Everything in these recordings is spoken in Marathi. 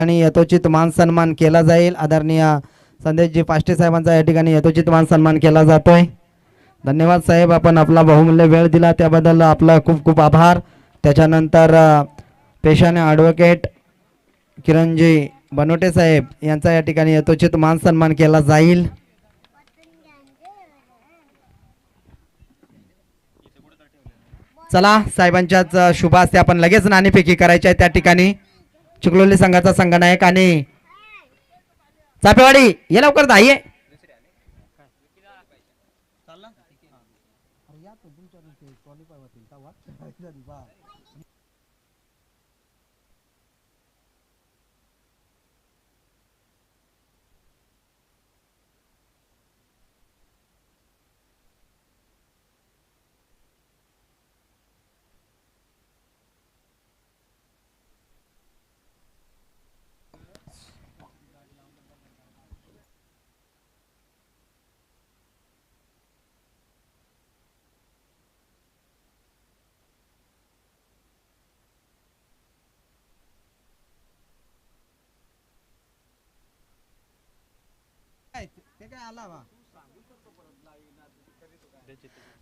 आणि यथोचित मान सन्मान केला जाईल. आदरणीय संदेशजी पाष्टे साहेबांचा या ठिकाणी यथोचित मान सन्मान केला जातोय. धन्यवाद साहेब, आपण आपला बहुमूल्य वेळ दिला त्याबद्दल आपला खूप खूप आभार. त्याच्यानंतर पेशाने ॲडव्होकेट किरणजी बनवटे साहेब यांचा या ठिकाणी यथोचित मान सन्मान केला जाईल. चला, साहेबांच्याच शुभ हस्ते आपण लगेच नाणेफेकी करायची आहे. त्या ठिकाणी चिखलोली संघाचा संघनायक आणि चापेवाडी ये लवकर धाये.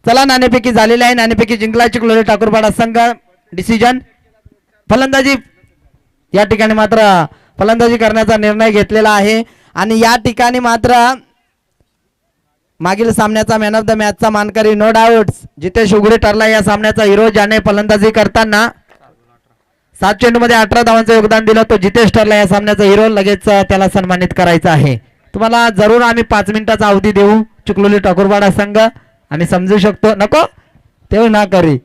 चला, नाणेफेकी झालेली आहे. नाणेफेकी जिंकला चिखलोली ठाकूरपाडा संघ. डिसिजन फलंदाजी या ठिकाणी मात्र फलंदाजी करण्याचा निर्णय घेतलेला आहे. आणि या ठिकाणी मात्र मागील सामन्याचा मॅन ऑफ द मॅचचा मानकरी नो डाऊट जितेश उघडे ठरला या सामन्याचा हिरो. ज्याने फलंदाजी करताना 7 चेंडूमध्ये 18 धावांचं योगदान दिलं तो जितेश ठरला या सामन्याचा हिरो. लगेच त्याला सन्मानित करायचं आहे. तुम्हाला जरूर आम्ही 5 मिनिटाचा अवधी देऊ चिखलोली ठाकूरपाडा संघ. आम्ही समजू शकतो, नको तेव्हा ना करी.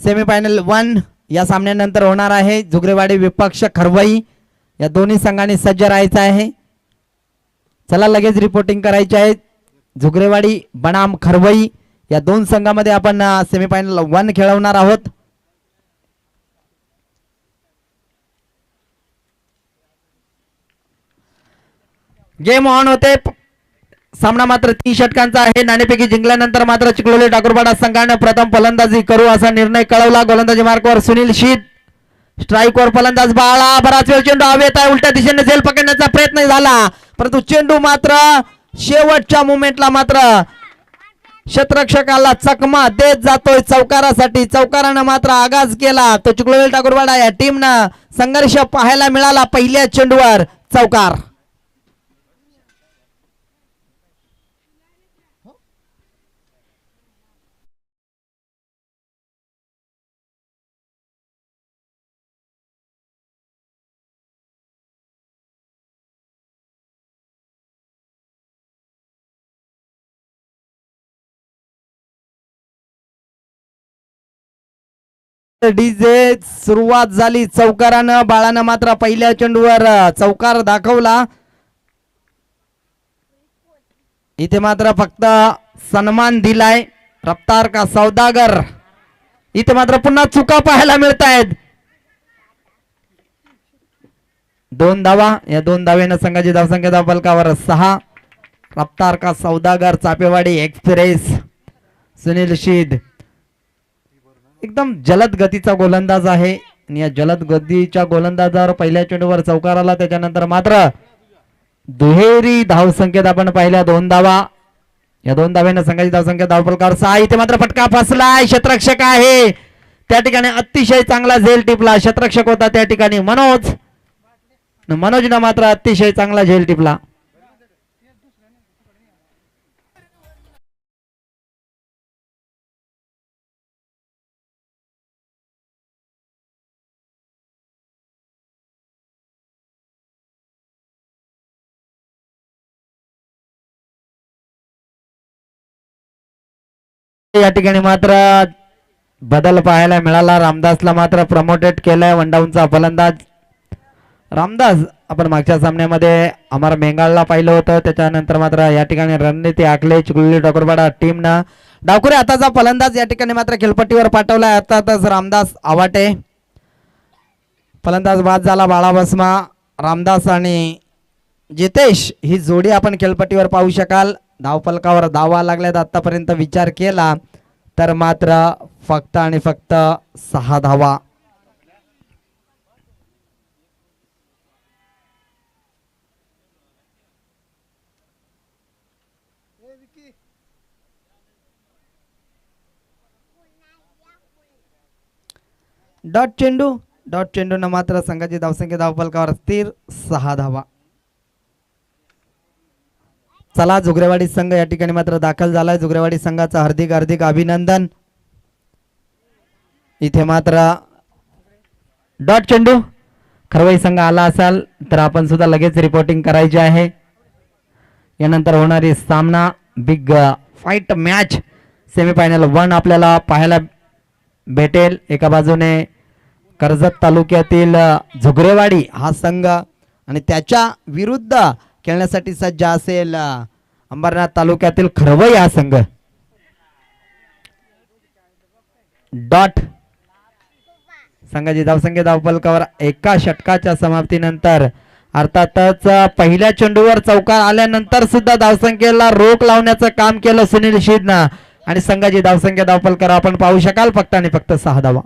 सेमीफायनल 1 या सामन्यानंतर होणार आहे. झुगरेवाडी विपक्ष खरवई या दोन्ही संघांनी सज्ज राहायचं आहे. चला लगेच रिपोर्टिंग करायची आहे. झुगरेवाडी बनाम खरवई या दोन संघामध्ये आपण सेमीफायनल 1 खेळवणार आहोत. गेम ऑन होते. सामना मात्र 3 षटकांचा आहे. नाणेफेकी जिंकल्यानंतर मात्र चिखलोली ठाकूरपाडा संघाने प्रथम फलंदाजी करू असा निर्णय कळवला. गोलंदाजी मार्कवर सुनील शीत, स्ट्राईकवर फलंदाज बाळा. बराच वेळ चेंडू हवेत आहे. उलट्या दिशेने झेल पकडण्याचा प्रयत्न झाला, परंतु चेंडू मात्र शेवटच्या मोमेंटला मात्र क्षेत्ररक्षकाला चकमा देत जातोय चौकारासाठी. चौकारानं मात्र आगाज केला. तो चिखलोली ठाकूरपाडा या टीमनं संघर्ष पाहायला मिळाला. पहिल्या चेंडूवर चौकार. डीजे सुरुवात झाली. चौकारानं बाळानं मात्र पहिल्या चेंडूवर चौकार दाखवला. इथे मात्र फक्त सन्मान दिलाय. रफ्तार का सौदागर. इथे मात्र पुन्हा चुका पाहायला मिळत आहेत. 2 धावा. या 2 धावेनं संघाची धावसंख्या धावफलकावर 6. रफ्तार का सौदागर, चापेवाडी एक्सप्रेस, सुनील शीद एकदम जलद गतीचा गोलंदाज आहे. आणि या जलद गतीच्या गोलंदाजावर पहिल्या चेंडूवर चौकार आला. त्याच्यानंतर मात्र दुहेरी धावसंख्येत आपण पाहिल्या 2 धावा. या 2 धाव्यानं संघाची धावसंख्या धावफलकावर 6. इथे मात्र फटका फसलाय. क्षेत्ररक्षक आहे त्या ठिकाणी अतिशय चांगला झेल टिपला. क्षेत्ररक्षक होता त्या ठिकाणी मनोजनं मात्र अतिशय चांगला झेल टिपला. या ठिकाणी मात्र बदल पाहायला मिळाला. रामदासला मात्र प्रमोटेड केलंय. वनडाऊनचा फलंदाज रामदास आपण मागच्या सामन्यामध्ये अमर मेंगाळला पाहिलं होतं. त्याच्यानंतर मात्र या ठिकाणी रणनीती आखले चिखलोली ठाकूरपाडा टीमनं. डावखुरे आताचा फलंदाज या ठिकाणी मात्र खेळपट्टीवर पाठवलाय. अर्थातच रामदास आवाटे. फलंदाज बाद झाला. बाळा बसमा, रामदास आणि जितेश ही जोडी आपण खेळपट्टीवर पाहू शकाल. धावफलकावर धावा लागल्यात. आतापर्यंत विचार केला तर मात्र फक्त आणि फक्त 6 धावा. डॉट चेंडूनं मात्र संघाची धावसंख्या धावफलकावर स्थिर 6 धावा. चला झुगरेवाडी संघ या ठिकाणी मात्र दाखल झालाय. झुगरेवाडी संघाचं हार्दिक हार्दिक अभिनंदन. इथे मात्र डॉट चेंडू खरवई संघ आला असाल तर आपण सुद्धा लगेच रिपोर्टिंग करायची आहे. यानंतर होणारी सामना बिग फाईट मॅच सेमीफायनल 1 आपल्याला पाहायला भेटेल. एका बाजूने कर्जत तालुक्यातील झुगरेवाडी हा संघ आणि त्याच्या विरुद्ध खेळण्यासाठी सज्ज असेल अंबरनाथ तालुक्यातील खरवई हा संघ. डॉट संघाची धावसंख्या धावफलकावर एका षटकाच्या समाप्तीनंतर अर्थातच पहिल्या चेंडूवर चौकार आल्यानंतर सुद्धा धावसंख्येला रोख लावण्याचं काम केलं सुनील शीदनं आणि संघाची धावसंख्या धावफलकावर आपण पाहू शकाल फक्त आणि फक्त 6 धावा.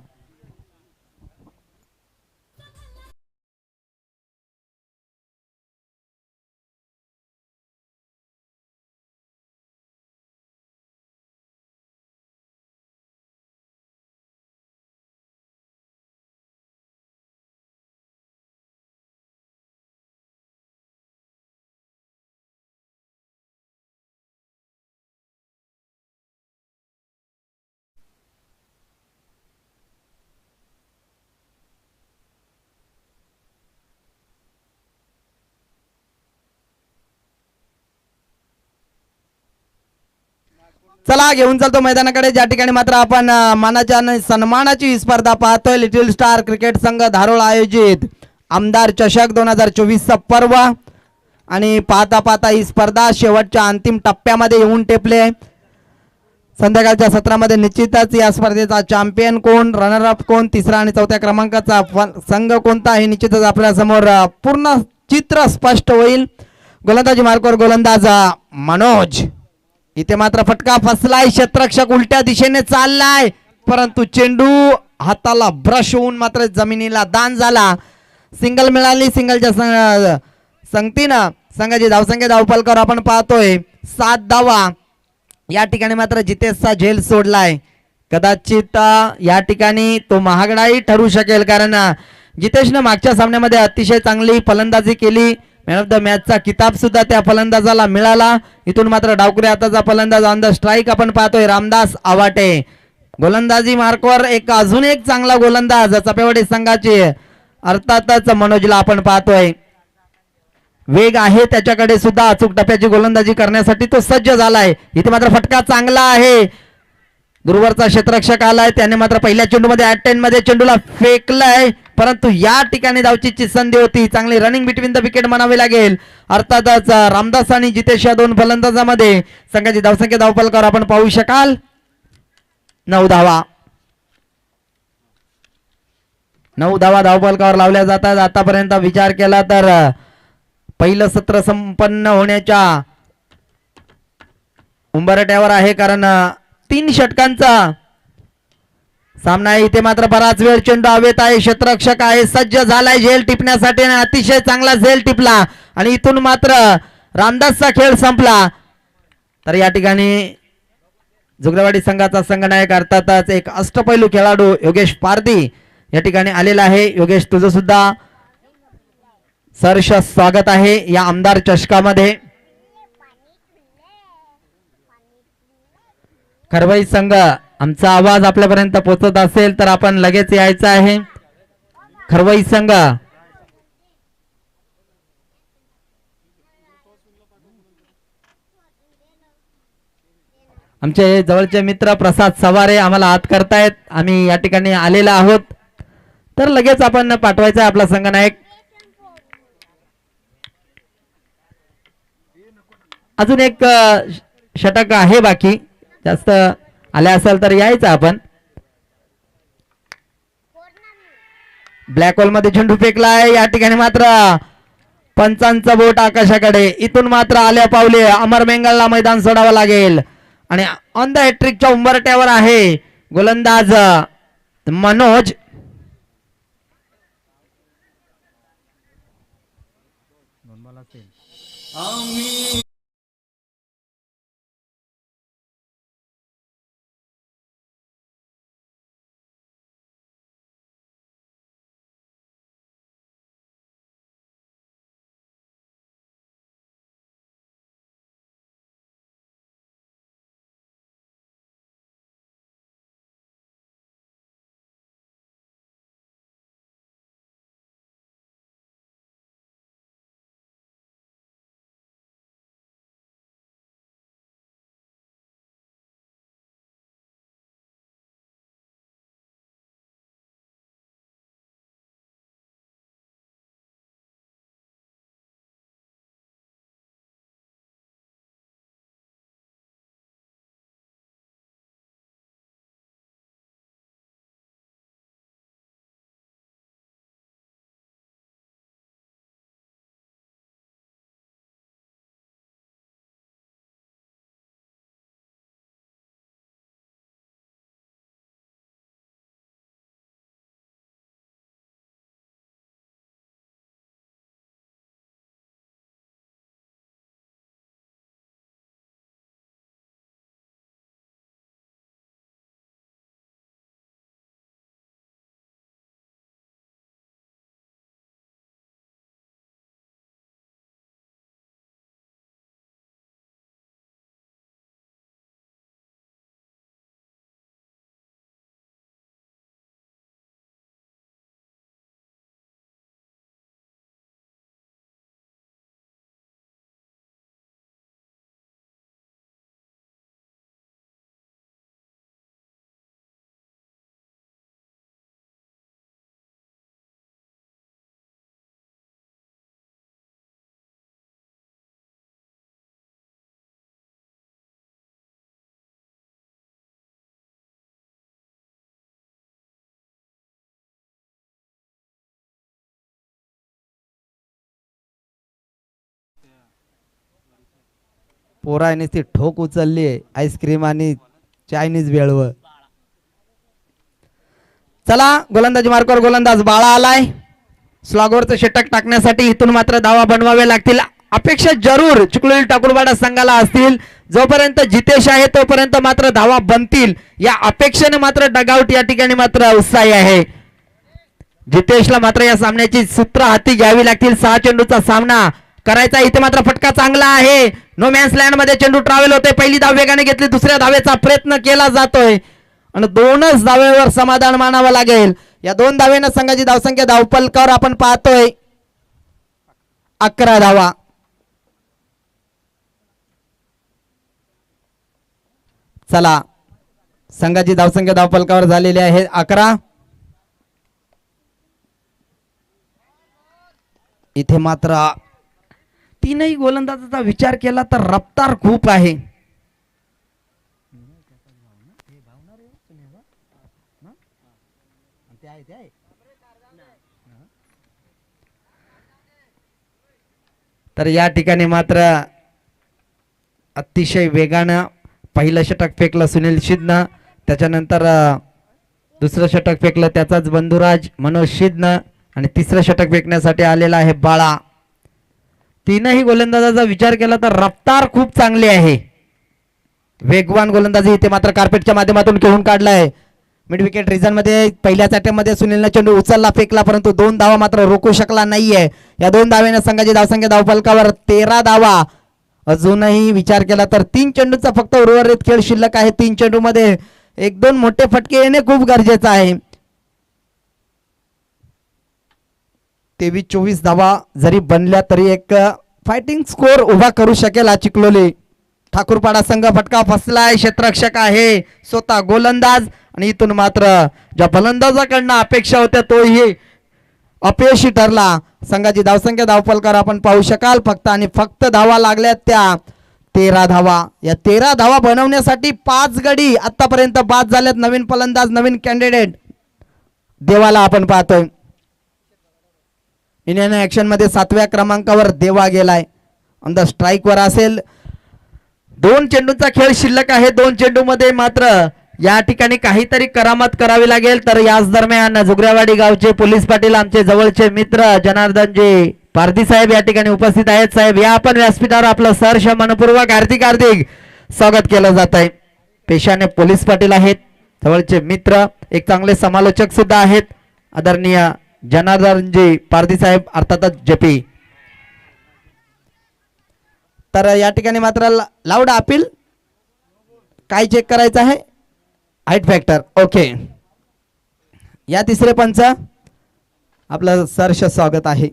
चला घेऊन चालतो मैदानाकडे, ज्या ठिकाणी मात्र आपण मानाच्या आणि सन्मानाची ही स्पर्धा पाहतोय. लिटिल स्टार क्रिकेट संघ धारोळ आयोजित आमदार चषक 2024 पर्व. आणि पाहता पाहता ही स्पर्धा शेवटच्या अंतिम टप्प्यामध्ये येऊन टेपले. संध्याकाळच्या सत्रामध्ये निश्चितच या स्पर्धेचा चॅम्पियन कोण, रनर अप कोण, तिसरा आणि चौथ्या क्रमांकाचा संघ कोणता हे निश्चितच आपल्या समोर पूर्ण चित्र स्पष्ट होईल. गोलंदाजी मार्कवर गोलंदाज मनोज. इथे मात्र फटका फसलाय, क्षेत्ररक्षक उलट्या दिशेने चाललाय, परंतु चेंडू हाताला ब्रश होऊन मात्र जमिनीला दान झाला. सिंगल मिळाली. सिंगलच्या संगतीनं संघाची धावसंख्या धावपलकर आपण पाहतोय 7 धावा. या ठिकाणी मात्र जितेशचा झेल सोडलाय. कदाचित या ठिकाणी तो महागडाही ठरू शकेल, कारण जितेशनं मागच्या सामन्यामध्ये अतिशय चांगली फलंदाजी केली. मॅन ऑफ द मॅचचा किताब सुद्धा त्या फलंदाजाला मिळाला. इथून मात्र डावकुरे हाताचा फलंदाज ऑन द स्ट्राईक आपण पाहतोय रामदास आवाटे. गोलंदाजी मार्कवर अजून एक चांगला गोलंदाज चपेवाडी संघाचे अर्थातच मनोजला आपण पाहतोय. वेग आहे त्याच्याकडे सुद्धा, अचूक टप्प्याची गोलंदाजी करण्यासाठी तो सज्ज झालाय. इथे मात्र फटका चांगला आहे. दूरवरचा क्षेत्ररक्षक आलाय, त्याने मात्र पहिल्या चेंडूमध्ये @10 मध्ये चेंडूला फेकलाय, परंतु या ठिकाणी धावचीची संधी होती. चांगली रनिंग बिटवीन द विकेट म्हणावी लागेल. अर्थातच रामदास आणि जितेश या दोन फलंदाजामध्ये संघाची धावसंख्या धावफलकावर आपण पाहू शकाल 9 धावा. 9 धावा धावफलकावर लावल्या जातात. आतापर्यंत विचार केला तर पहिलं सत्र संपन्न होण्याच्या उंबरठ्यावर आहे, कारण 3 षटकांचा सामना आहे. इथे मात्र बराच वेळ चेंडू हवेत आहे. क्षेत्ररक्षक आहे, सज्ज झालाय झेल टिपण्यासाठी, अतिशय चांगला झेल टिपला आणि इथून मात्र रामदासचा खेळ संपला. तर या ठिकाणी जुगलवाडी संघाचा संघनायक अर्थातच एक अष्टपैलू खेळाडू योगेश पारधी या ठिकाणी आलेला आहे. योगेश, तुझं सुद्धा सहर्ष स्वागत आहे या आमदार चषकामध्ये. खरवाई संघ, आमचा आवाज आपल्यापर्यंत पोहोचत असेल तर आपण लगेच यायचं आहे. खरवाई संघ, आमचे जवळचे मित्र प्रसाद सवारे आम्हाला हात करतायत, आम्ही या ठिकाणी आलेला आहोत, तर लगेच आपण पाठवायचं आहे आपला संघनायक. अजून एक षटक आहे बाकी, जास्त आले असेल तर यायचं आपण. ब्लॅक होल मध्ये चेंडू फेकलाय. या ठिकाणी मात्र पंचांचं बोट आकाशाकडे. इथून मात्र आल्या पावले अमर बेंगालला मैदान सोडावं लागेल आणि ऑन द हॅट्रिकच्या उंबरट्यावर आहे गोलंदाज मनोज. पोराने ती ठोक उचलली आहे आईस्क्रीम आणि चायनीज बेळव. चला गोलंदाजी मार्कवर गोलंदाज बाळा आलाय. स्लॉगवरचं षटक टाकण्यासाठी इथून मात्र धावा बनवावे लागतील. अपेक्षा जरूर चिखलोली ठाकूरवाडा संघाला असतील. जोपर्यंत जितेश आहे तोपर्यंत मात्र धावा बनतील या अपेक्षेने मात्र डगआउट या ठिकाणी मात्र उत्साही आहे. जितेशला मात्र या सामन्याची सूत्र हाती घ्यावी लागतील. 6 चेंडूचा सामना करायचा. इथे मात्र फटका चांगला आहे. नो मॅन्स लँड मध्ये चेंडू ट्रॅव्हल होते. पहिली धाव वेगाने घेतली. दुसऱ्या धावेचा प्रयत्न केला जातोय आणि 2च धावेवर समाधान मानावं लागेल. या 2 धावेनं संघाची धावसंख्या धावपलकावर आपण पाहतोय 11 धावा. चला संघाची धावसंख्या धावपलकावर झालेली आहे 11. इथे मात्र 3ही गोलंदाजाचा विचार केला तर रफ्तार खूप आहे. तर या ठिकाणी मात्र अतिशय वेगानं पहिलं षटक फेकलं सुनील शिदनं. त्याच्यानंतर दुसरं षटक फेकलं त्याचाच बंधुराज मनोज शिदनं आणि तिसरं षटक फेकण्यासाठी आलेला आहे बाळा. 3ही गोलंदाजाचा विचार केला तर रफ्तार खूप चांगली आहे. वेगवान गोलंदाजी इथे मात्र कार्पेटच्या माध्यमातून खेळून काढलाय. मिड विकेट रिझन मध्ये पहिल्याच अटॅकमध्ये सुनीलने चेंडू उचलला फेकला परंतु 2 धावा मात्र रोखू शकला नाहीये. या 2 धावेने संघाची धावसंख्या धावफलकावर 13 धावा. अजूनही विचार केला तर 3 चेंडूचा फक्त उर्वरित खेळ शिल्लक आहे. 3 चेंडू मध्ये 1-2 मोठे फटके येणे खूप गरजेचं आहे. 23-24 धावा जरी बनल्या तरी एक फायटिंग स्कोर उभा करू शकेल हा चिखलोली ठाकूरपाडा संघ. फटका फसलाय. क्षेत्ररक्षक आहे स्वतः गोलंदाज आणि इथून मात्र ज्या फलंदाजाकडनं अपेक्षा होत्या तोही अपयशी ठरला. संघाची धावसंख्या धावफलकावर आपण पाहू शकाल फक्त आणि फक्त धावा लागल्यात त्या 13 धावा. या 13 धावा बनवण्यासाठी 5 गडी आतापर्यंत बाद झाल्यात. नवीन फलंदाज नवीन कॅन्डिडेट देवाला आपण पाहतोय. इंडियन ऍक्शन मध्ये 7व्या क्रमांकावर देवा गेलाय. ऑन द स्ट्राईक वर असेल. 2 चेंडूचा खेळ शिल्लक आहे. 2 चेंडू मध्ये मात्र या ठिकाणी काहीतरी करामत करावी लागेल. तर याच दरम्यान जुगऱ्यावाडी गावचे पोलीस पाटील आमचे जवळचे मित्र जनार्दनजी पारधी साहेब या ठिकाणी उपस्थित आहेत. साहेब या आपण व्यासपीठावर आपलं सहर्ष मनपूर्वक हार्दिक स्वागत केलं जात आहे. पेशाने पोलीस पाटील आहेत. जवळचे मित्र एक चांगले समालोचक सुद्धा आहेत. आदरणीय जनार्दनजी पारधी साहेब अर्थातच जपी. तर या ठिकाणी मात्र लाऊड अपील काय चेक करायचं आहे. Height factor okay. या तिसरे पंच आपलं सहर्ष स्वागत आहे.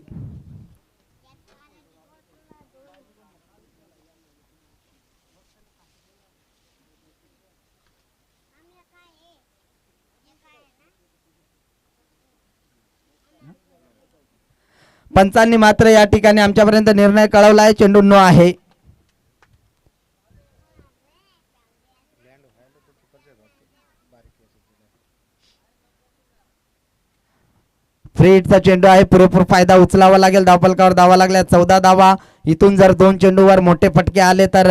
पंचांनी मात्र या ठिकाणी आमच्यापर्यंत निर्णय कळवला आहे. चेंडू नो आहे. फ्री हिटचा चेंडू आहे. पुरेपूर फायदा उचलावा लागेल. धावफलकावर धावा लागल्या 14 धावा. इथून जर 2 चेंडूवर मोठे फटके आले तर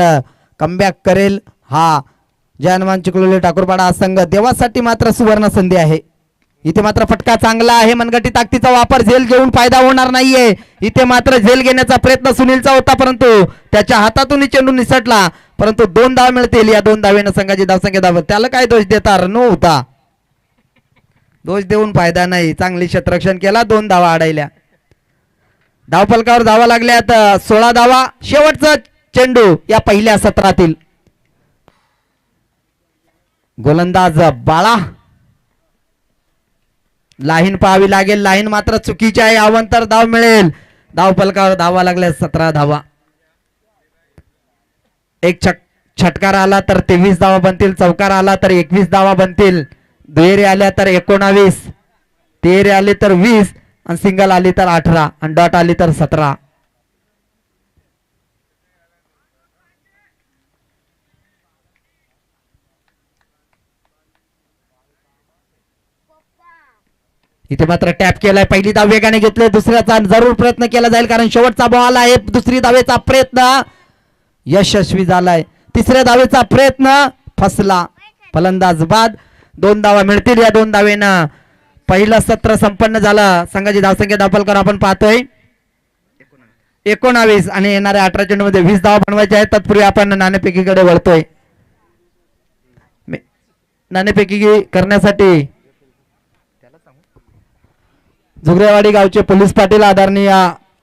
कमबॅक करेल हा जय हनुमान चिखलोली ठाकूरपाडा संघ. देवासाठी मात्र सुवर्ण संधी आहे. इथे मात्र फटका चांगला आहे. मनगटी ताकदीचा वापर. झेल घेऊन फायदा होणार नाहीये. इथे मात्र झेल घेण्याचा प्रयत्न सुनीलचा होता परंतु त्याच्या हातातून चेंडू निसटला. परंतु 2 धावा मिळतील. या 2 धावेनं संघाची धावसंख्या धाव. त्याला काय दोष देता. रन होता. दोष देऊन फायदा नाही. चांगली क्षेत्ररक्षण केला. 2 धावा अडवल्या. धावफलकावर धावा लागल्यात 16 धावा. शेवटचा चेंडू या पहिल्या सत्रातील. गोलंदाज बाळा. लाईन पाहावी लागेल. लाईन मात्र चुकीची आहे. अवंतर धाव मिळेल. धावफलकावर धावा लागल्या 17 धावा. एक छटकार आला तर 23 धावा बनतील. चौकार आला तर 21 धावा बनतील. दुहेरी आल्या तर 19. तेरी आली तर 20 आणि सिंगल आली तर 18 आणि डॉट आली तर 17. इथे मात्र टॅप केलाय. पहिली धाव वेगाने घेतले. दुसऱ्याचा जरूर प्रयत्न केला जाईल कारण शेवटचा बॉल आहे. दुसरी धावेचा प्रयत्न यशस्वी झालाय. तिसऱ्या धावेचा प्रयत्न फसला. फलंदाज बाद. 2 धावा मिळतील. या 2 धावेनं पहिलं सत्र संपन्न झालं. संघाची धावसंख्या धावफलकावर आपण पाहतोय 19 आणि येणाऱ्या 18 चेंडूमध्ये 20 धावा बनवायच्या आहेत. तत्पूर्वी आपण नाणेफेकीकडे वळतोय. नाणेफेकी करण्यासाठी जुगरेवाडी गावचे पोलीस पाटील आदरणीय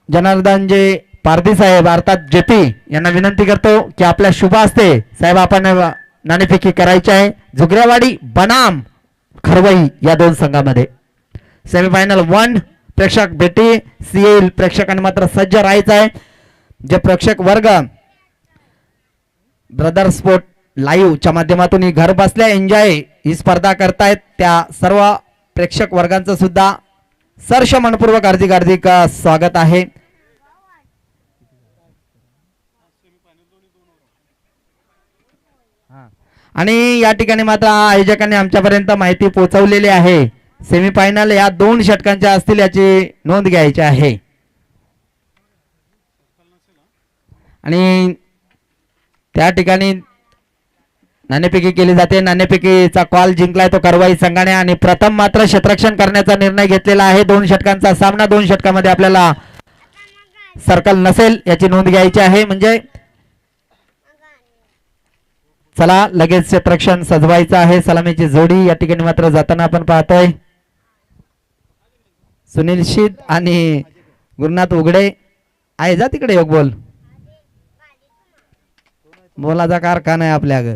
जनार्दनजी पारधी साहेब अर्थात जेपी यांना विनंती करतो की आपल्या शुभ हस्ते साहेब आपण नाणेफेकी करायची आहे. जुगरेवाडी बनाम खरवई या 2 संघामध्ये सेमीफायनल 1 प्रेक्षक भेटी सीएल प्रेक्षकांनी मात्र सज्ज राहायचं आहे. जे प्रेक्षक वर्ग ब्रदर स्पोर्ट लाईव्ह च्या माध्यमातून ही घर बसल्या एन्जॉय ही स्पर्धा करतायत त्या सर्व प्रेक्षक वर्गांचं सुद्धा सहर्ष मनपूर्वक हार्दिक स्वागत आहे. आणि या ठिकाणी मात्र आयोजकांनी आमच्यापर्यंत माहिती पोहोचवलेली आहे. सेमीफायनल या 2 षटकांच्या असतील याची नोंद घ्यायची आहे. आणि त्या ठिकाणी नाणेफेकी केली जाते. नाणेफेकीचा कॉल जिंकलाय तो करवाई संघाने आणि प्रथम मात्र क्षेत्ररक्षण करण्याचा निर्णय घेतलेला आहे. 2 षटकांचा सामना. 2 षटकामध्ये आपल्याला सर्कल नसेल याची नोंद घ्यायची आहे. म्हणजे चला लगेच क्षेत्ररक्षण सजवायचं आहे. सलामीची जोडी या ठिकाणी मात्र जाताना आपण पाहतोय सुनील शीद आणि गुरुनाथ उघडे आहे. जा तिकडे योग बोल. बोलाचा कारखाना आहे आपल्या ग.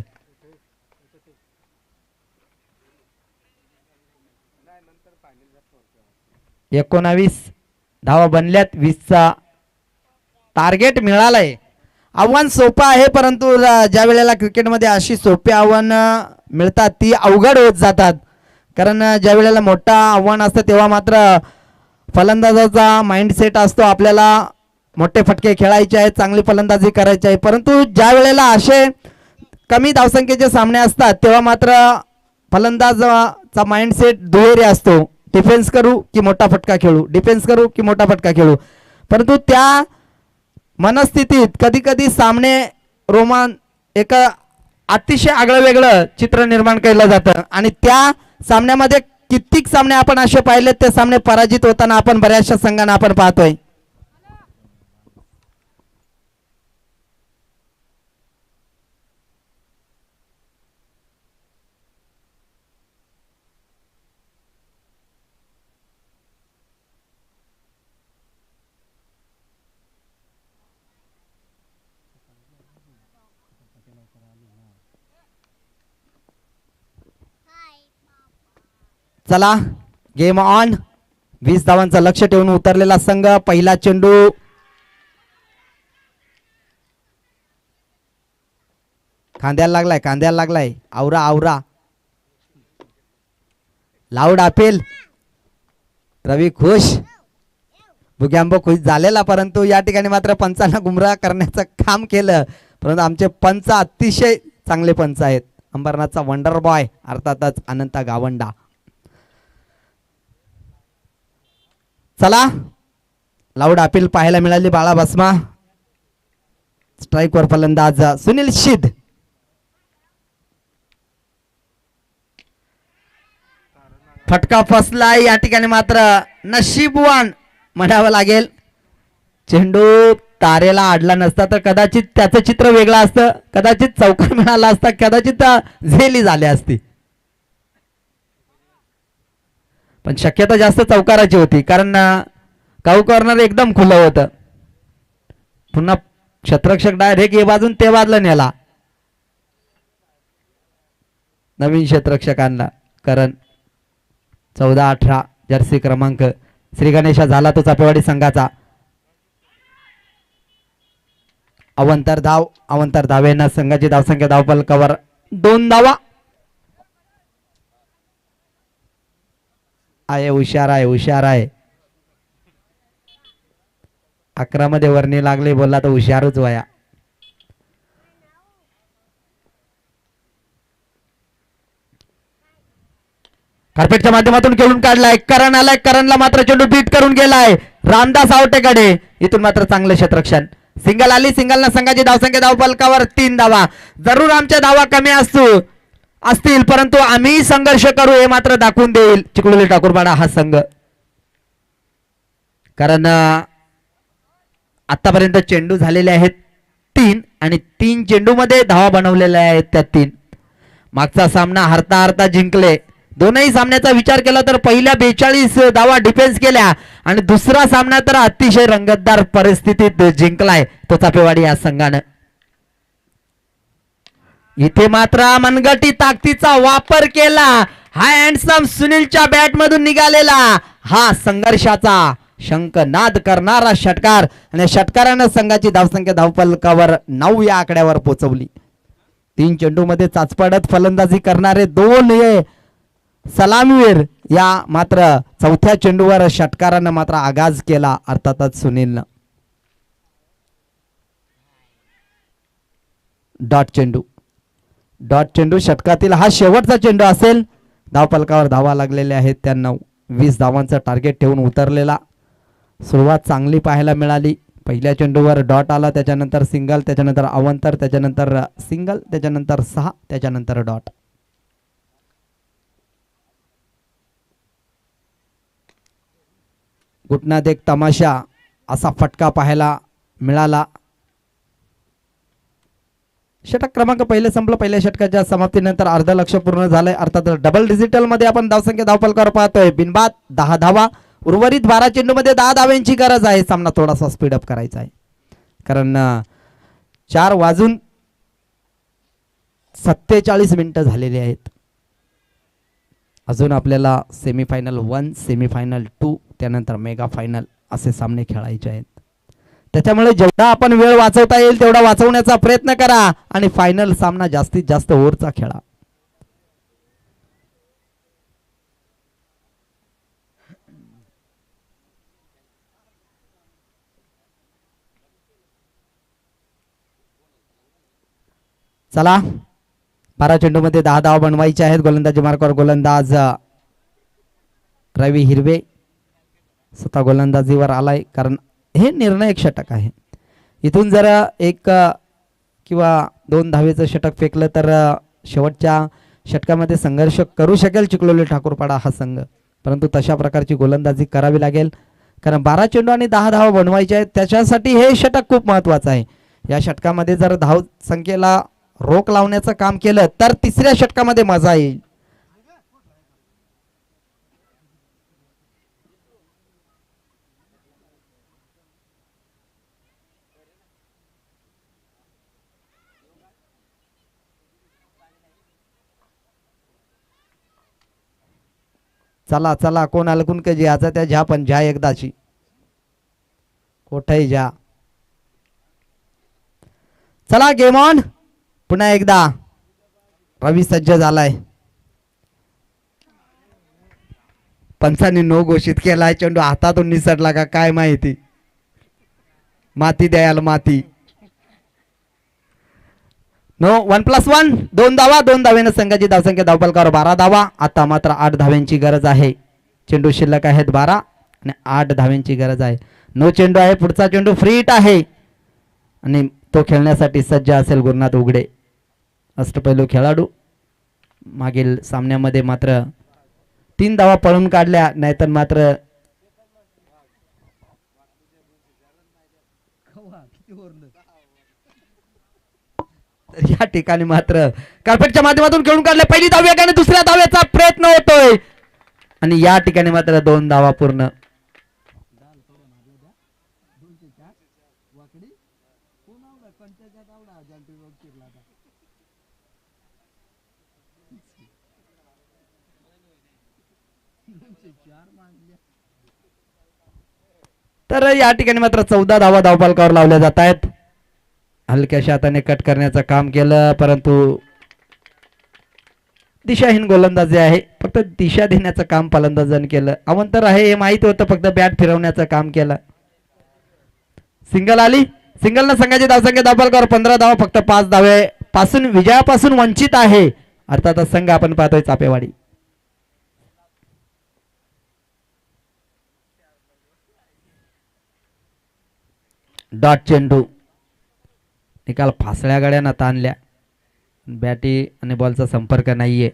एकोणावीस धावा बनल्यात. 20चा टार्गेट मिळालाय. आव्हान सोपं आहे परंतु ज्या वेळेला क्रिकेटमध्ये अशी सोपी आव्हानं मिळतात ती अवघड होत जातात. कारण ज्या वेळेला मोठा आव्हान असतं तेव्हा मात्र फलंदाजाचा माइंडसेट असतो आपल्याला मोठे फटके खेळायचे आहेत, चांगली फलंदाजी करायची आहे. परंतु ज्या वेळेला असे कमी धावसंख्येचे सामने असतात तेव्हा मात्र फलंदाजाचा माइंडसेट दुहेरी असतो. डिफेन्स करू की मोठा फटका खेळू, डिफेन्स करू की मोठा फटका खेळू. परंतु त्या मनस्थितीत कधी कधी सामने एक अतिशय आगळं वेगळं चित्र निर्माण केलं जातं आणि त्या सामन्यामध्ये कित्येक सामने आपण असे पाहिलेत ते सामने पराजित होताना आपण बऱ्याचशा संघांना आपण पाहतोय. चला गेम ऑन. 20 धावांचं लक्ष ठेवून उतरलेला संघ. पहिला चेंडू खांद्याला लागलाय. आवरा लाऊड अपेल. रवी खुश, बुग्यांबो खुश झालेला परंतु या ठिकाणी मात्र पंचांना गुमराह करण्याचं काम केलं. परंतु आमचे पंच अतिशय चांगले पंच आहेत. अंबरनाथचा वंडर बॉय अर्थातच अनंता गावंडा. चला लाऊड अपील पाहायला मिळाली. बाळा बसमा स्ट्राईक वर फलंदाज सुनील शीद. फटका फसला. या ठिकाणी मात्र नशीबवान म्हणावं लागेल. चेंडू तारेला अडला नसता तर कदाचित त्याचं चित्र वेगळं असतं. कदाचित चौकार मिळाला असता, कदाचित झेली झाली असती. पण शक्यता जास्त चौकाराची होती कारण काऊ कॉर्नर एकदम खुलं होतं. पुन्हा क्षेत्ररक्षक डायरेक्ट हे बाजून ते बाजूला नेला. नवीन क्षेत्ररक्षकांना कारण 14-18 जर्सी क्रमांक श्री गणेशा झाला तो चापेवाडी संघाचा. अवंतर धावेनं संघाची धावसंख्या धावफलकावर 2 धावा आहे. हुशार आहे. 11 मध्ये वर्णी लागले बोलला तर हुशारच वया. कार्पेटच्या माध्यमातून खेळून काढलाय, करण आलाय, करणला मात्र चेंडू बीट करून गेलाय रामदास आवटेकडे. इथून मात्र चांगलं क्षेत्ररक्षण, सिंगल आली, सिंगलनं संघाची धावसंख्या धावफलकावर 3 धावा. जरूर आमच्या धावा कमी असतील परंतु आम्ही संघर्ष करू हे मात्र दाखवून देईल चिखलोली ठाकूरपाडा हा संघ. कारण आतापर्यंत चेंडू झालेले आहेत 3 आणि 3 चेंडू मध्ये धावा बनवलेल्या आहेत त्या 3. मागचा सामना हरता हरता जिंकले. दोनही सामन्याचा विचार केला तर पहिल्या 42 धावा डिफेन्स केल्या आणि दुसरा सामना तर अतिशय रंगतदार परिस्थितीत जिंकलाय तो चापेवाडी या संघानं. इथे मात्र मनगटी ताकदीचा वापर केला. हा हँडसम सुनीलच्या बॅट मधून निघालेला हा संघर्षाचा शंखनाद करणारा षटकार आणि षटकारानं संघाची धावसंख्या धावफलकावर 9 या आकड्यावर पोहोचवली. 3 चेंडू मध्ये चाचपडत फलंदाजी करणारे 2 सलामीवीर या मात्र चौथ्या चेंडूवर षटकारानं मात्र आगाज केला अर्थातच सुनीलनं. डॉट चेंडू षटकातील हा शेवटचा चेंडू असेल. धावफलकावर धावा लागलेल्या आहेत त्या 9. 20 धावांचं टार्गेट ठेवून उतरलेला. सुरुवात चांगली पाहायला मिळाली. पहिल्या चेंडूवर डॉट आला, त्याच्यानंतर सिंगल, त्याच्यानंतर अवंतर, त्याच्यानंतर सिंगल, त्याच्यानंतर 6, त्याच्यानंतर डॉट. घुटण्यात एक तमाशा असा फटका पाहायला मिळाला. षटक क्रमांक पहिले संपलं. पहिल्या षटकाच्या समाप्तीनंतर अर्ध लक्ष पूर्ण झालंय. अर्थात डबल डिजिटल मध्ये आपण धावसंख्या धावफलकावर पाहतोय. बिनबाद 10 धावा. उर्वरित 12 चेंडू मध्ये 10 धावांची गरज आहे. सामना थोडासा स्पीडअप करायचा आहे कारण 4:47 मिनिटं झालेली आहेत. अजून आपल्याला सेमीफायनल 1, सेमीफायनल 2, त्यानंतर मेगा फायनल असे सामने खेळायचे आहेत. त्याच्यामुळे जेवढा आपण वेळ वाचवता येईल तेवढा वाचवण्याचा प्रयत्न करा आणि फायनल सामना जास्तीत जास्त ओव्हरचा खेळा. चला 12 चेंडू मध्ये 10 धावा बनवायचे आहेत. गोलंदाजी मार्कावर गोलंदाज रवी हिरवे स्वतः गोलंदाजीवर आलाय कारण हे निर्णायक षटक आहे. इथून जर 1 किंवा 2 धावेचं षटक फेकलं तर शेवटच्या षटकामध्ये संघर्ष करू शकेल चिखलोली ठाकूरपाडा हा संघ. परंतु तशा प्रकारची गोलंदाजी करावी लागेल कारण 12 चेंडू आणि 10 धावा बनवायच्या आहेत. त्याच्यासाठी हे षटक खूप महत्वाचं आहे. या षटकामध्ये जर धाव संख्येला रोख लावण्याचं काम केलं तर तिसऱ्या षटकामध्ये मजा येईल. चला चला कोण अलकून के ज्याचा त्या झ्या पण झ्या एकदाची कोठही झ्या. चला गेम ऑन. पुन्हा एकदा रवी सज्ज झालाय. पंचांनी नो घोषित केलाय. चेंडू हातातून निसटला का काय माहिती. माती द्यायला माती. नो 1+1 2 धावा. 2 धावेनं संघाची धावसंख्या धावफलकावर 12 धावा. आता मात्र 8 धाव्यांची गरज आहे. चेंडू शिल्लक आहेत 12 आणि 8 धाव्यांची गरज आहे. नो चेंडू आहे. पुढचा चेंडू फ्री हिट आहे आणि तो खेळण्यासाठी सज्ज असेल गुरुनाथ उघडे अष्टपैलू खेळाडू. मागील सामन्यामध्ये मात्र 3 धावा पळून काढल्या. नाहीतर मात्र या ठिकाणी मात्र कार्पेटच्या माध्यमातून खेळून काढले. पहिली धाव आणि दुसऱ्या धाव्याचा प्रयत्न होतोय आणि या ठिकाणी मात्र 2 धावा पूर्ण. तर या ठिकाणी मात्र 14 धावा धावफलकावर लावल्या जात आहेत. हलक्याशा हाताने कट करण्याचं काम केलं परंतु दिशाहीन गोलंदाजी आहे. फक्त दिशा देण्याचं काम फलंदाजाने केलं. अवंतर आहे हे माहिती होतं, फक्त बॅट फिरवण्याचं काम केलं. सिंगल आली. सिंगलनं संघाची धावसंख्या धावफलकावर 15 धावा. फक्त 5 धावे पासून विजयापासून वंचित आहे. अर्थातच संघ आपण पाहतोय चापेवाडी. डॉट चेंडू निकाल फासळ्या गड्यानं ताणल्या. बॅटी आणि बॉलचा संपर्क नाहीये.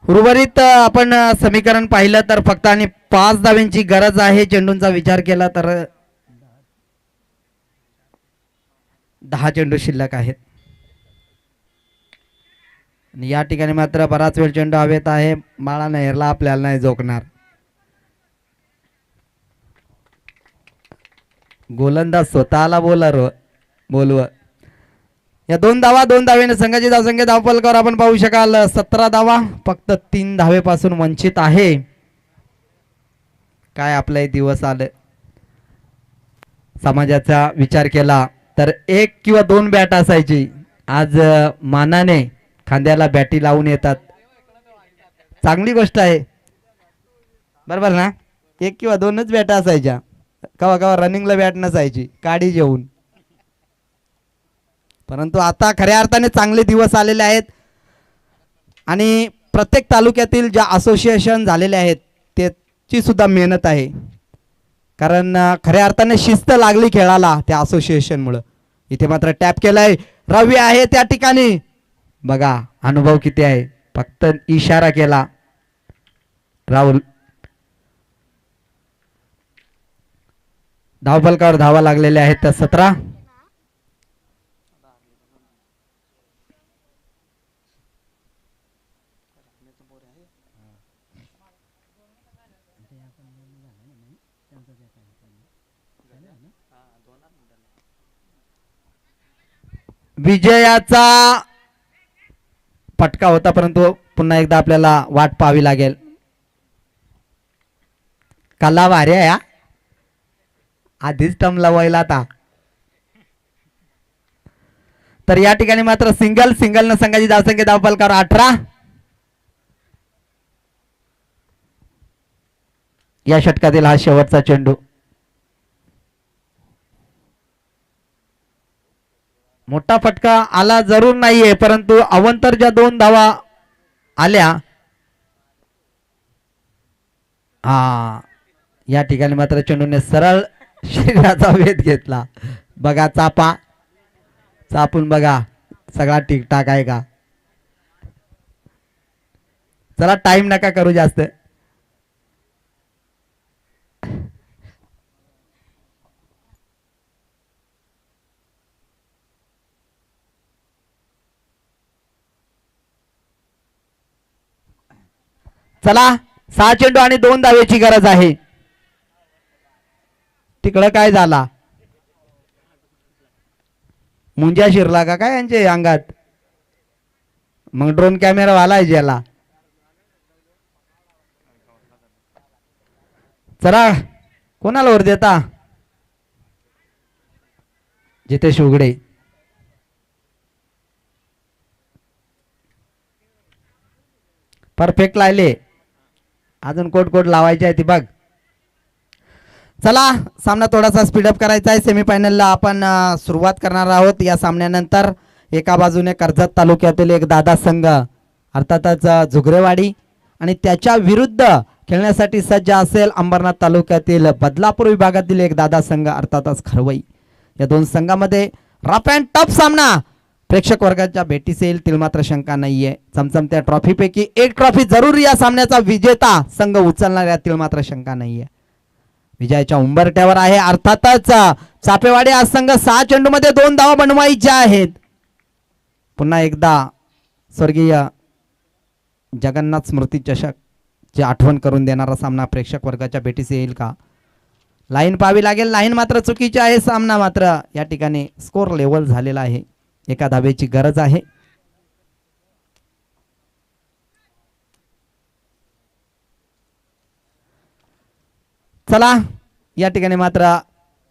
उर्वरित आपण समीकरण पाहिलं तर फक्त आणि 5 धावांची गरज आहे. चेंडूंचा विचार केला तर 10 चेंडू शिल्लक आहेत. या ठिकाणी मात्र बराच वेळ चेंडू हवेत आहे. माळा नेहरला आपल्याला नाही झोकणार. गोलंदाज स्वतःला बोलव. या 2 धावा 2 धावेने संघाची धावसंख्या धावफलकावर आपण पाहू शकाल 17 धावा. फक्त 3 धावेपासून वंचित आहे. काय आपले दिवस आले. समाजाचा विचार केला तर 1 किंवा 2 बॅट असायची. आज मानाने खांद्याला बॅटी लावून येतात. चांगली गोष्ट आहे बरोबर ना. 1 किंवा 2च बॅट असायच्या. कवा कवा रनिंगला बॅट नसायची काडी जेवून. परंतु आता खऱ्या अर्थाने चांगले दिवस आलेले आहेत आणि प्रत्येक तालुक्यातील ज्या असोसिएशन झालेले आहेत त्याची सुद्धा मेहनत आहे. कारण खऱ्या अर्थाने शिस्त लागली खेळाला त्या असोसिएशनमुळे. इथे मात्र टॅप केलाय. रवी आहे त्या ठिकाणी. बघा अनुभव किती आहे. फक्त इशारा केला राहुल. धावफलकावर धावा लागलेल्या आहेत 17. विजयाचा फटका होता परंतु पुन्हा एकदा आपल्याला वाट पाहावी लागेल. कला भारी आहे. आधीच टमला व्हायला आता. तर या ठिकाणी मात्र सिंगल न संघाची धावसंख्या धावफलकावर 18. या षटकातील हा शेवटचा चेंडू. मोठा फटका आला जरूर नाहीये परंतु अवंतर ज्या 2 धावा आल्या या ठिकाणी मात्र चेंडूने सरळ शरीराचा वेध घेतला. बघा चापून बघा सगळा ठीकठाक आहे का. चला टाइम नका करू जास्त. चला 6 चेंडू आणि 2 धावेची गरज आहे. तिकडं काय झाला. मुंज्या शिरला का काय यांचे अंगात. मग ड्रोन कॅमेरा वालाय ज्याला. चला कोणाला वर देता. जितेश उघडे. परफेक्ट लायले. अजून कोट लावायची आहे ती बघ. चला सामना थोडासा स्पीडअप करायचा आहे. सेमीफायनलला आपण सुरुवात करणार आहोत. या सामन्यानंतर एका बाजूने कर्जत तालुक्यातील एक दादा संघ अर्थातच झुगरेवाडी आणि त्याच्या विरुद्ध खेळण्यासाठी सज्ज असेल अंबरनाथ तालुक्यातील बदलापूर विभागातील एक दादा संघ अर्थातच खरवई. या 2 संघामध्ये रफ अँड टफ सामना प्रेक्षक वर्गाच्या भेटीस येईल तील मात्र शंका नाहीये. चमचमत्या ट्रॉफीपैकी एक ट्रॉफी जरूर या सामन्याचा विजेता संघ उचलणार यातील मात्र शंका नाहीये. विजयाच्या उंबरठ्यावर आहे अर्थातच चापेवाडी. हा संघ 6 चेंडू मध्ये 2 धावा बनवायच्या आहेत. पुन्हा एकदा स्वर्गीय जगन्नाथ स्मृती चषक ची आठवण करून देणारा सामना प्रेक्षक वर्गाच्या भेटीस येईल का. लाईन पाहावी लागेल. लाईन मात्र चुकीची आहे. सामना मात्र या ठिकाणी स्कोर लेवल झालेला आहे. 1 धावेची गरज आहे. चला या ठिकाणी मात्र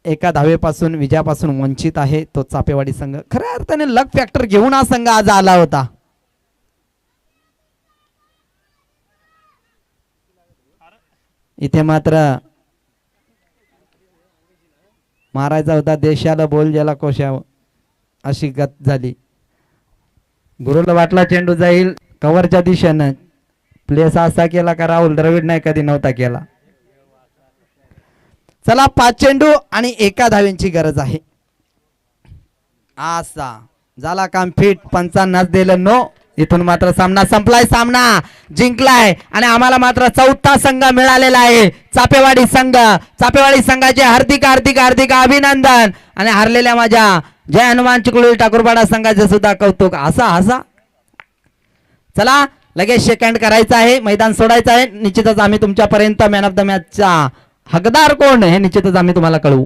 1 धावेपासून विजयापासून वंचित आहे तो चापेवाडी संघ. खऱ्या अर्थाने लक फॅक्टर घेऊन हा संघ आज आला होता. इथे मात्र मारायचा होता देशाला बोल ज्याला कोशाव अशी गत झाली. गुरुला वाटला चेंडू जाईल कव्हरच्या दिशेनं. प्लेस असा केला का राहुल द्रविड नाही कधी नव्हता केला. चला 5 चेंडू आणि 1 धावेंची गरज आहे. असा झाला काम फिट. पंचांनाच दिलं नो. इथून मात्र सामना संपलाय. सामना जिंकलाय आणि आम्हाला मात्र 4था संघ मिळालेला आहे. चापेवाडी संघ. चापेवाडी संघाचे हार्दिक हार्दिक हार्दिक अभिनंदन. आणि हरलेल्या माझ्या जय हनुमान चिखलोली ठाकूरपाडा संघाचे सुद्धा कौतुक. असा चला लगेच सेकंड करायचं आहे. मैदान सोडायचं आहे. निश्चितच आम्ही तुमच्यापर्यंत मॅन ऑफ द मॅचचा हकदार कोण हे निश्चितच आम्ही तुम्हाला कळवू.